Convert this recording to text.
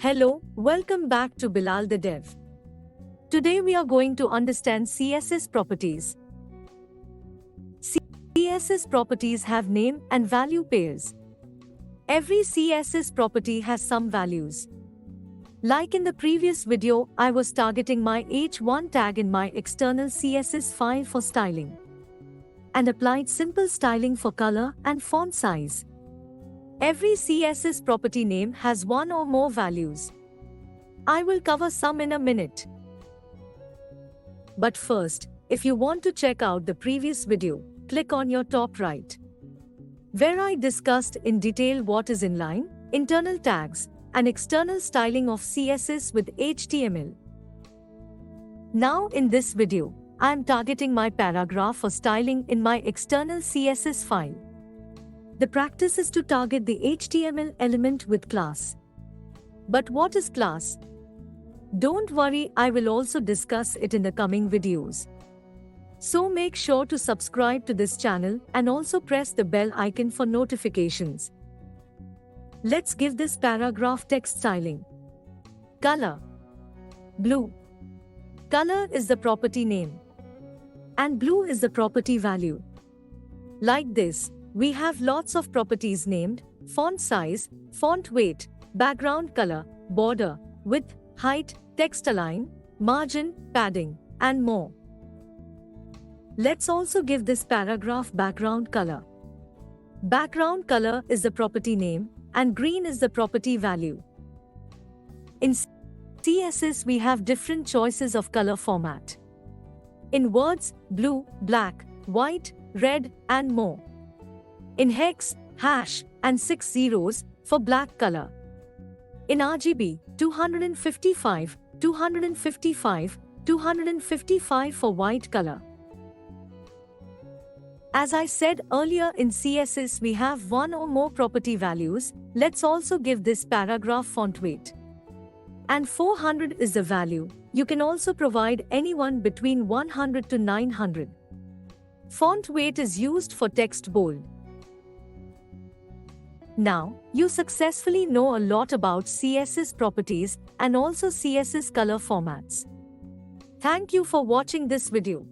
Hello, welcome back to Bilal the Dev. Today we are going to understand CSS properties. CSS properties have name and value pairs. Every CSS property has some values. Like in the previous video, I was targeting my h1 tag in my external CSS file for styling and applied simple styling for color and font size. Every CSS property name has one or more values. I will cover some in a minute. But first, if you want to check out the previous video, click on your top right, where I discussed in detail what is inline, internal tags, and external styling of CSS with HTML. Now in this video, I am targeting my paragraph for styling in my external CSS file. The practice is to target the HTML element with class. But what is class? Don't worry, I will also discuss it in the coming videos. So make sure to subscribe to this channel and also press the bell icon for notifications. Let's give this paragraph text styling. Color. Blue. Color is the property name, and blue is the property value. Like this, we have lots of properties named font size, font weight, background color, border, width, height, text align, margin, padding, and more. Let's also give this paragraph background color. Background color is the property name, and green is the property value. In CSS, we have different choices of color format. In words, blue, black, white, red, and more. In hex, hash, and 6 zeros for black color. In RGB, 255, 255, 255 for white color. As I said earlier, in CSS we have one or more property values. Let's also give this paragraph font weight. And 400 is the value. You can also provide anyone between 100 to 900. Font weight is used for text bold. Now, you successfully know a lot about CSS properties and also CSS color formats. Thank you for watching this video.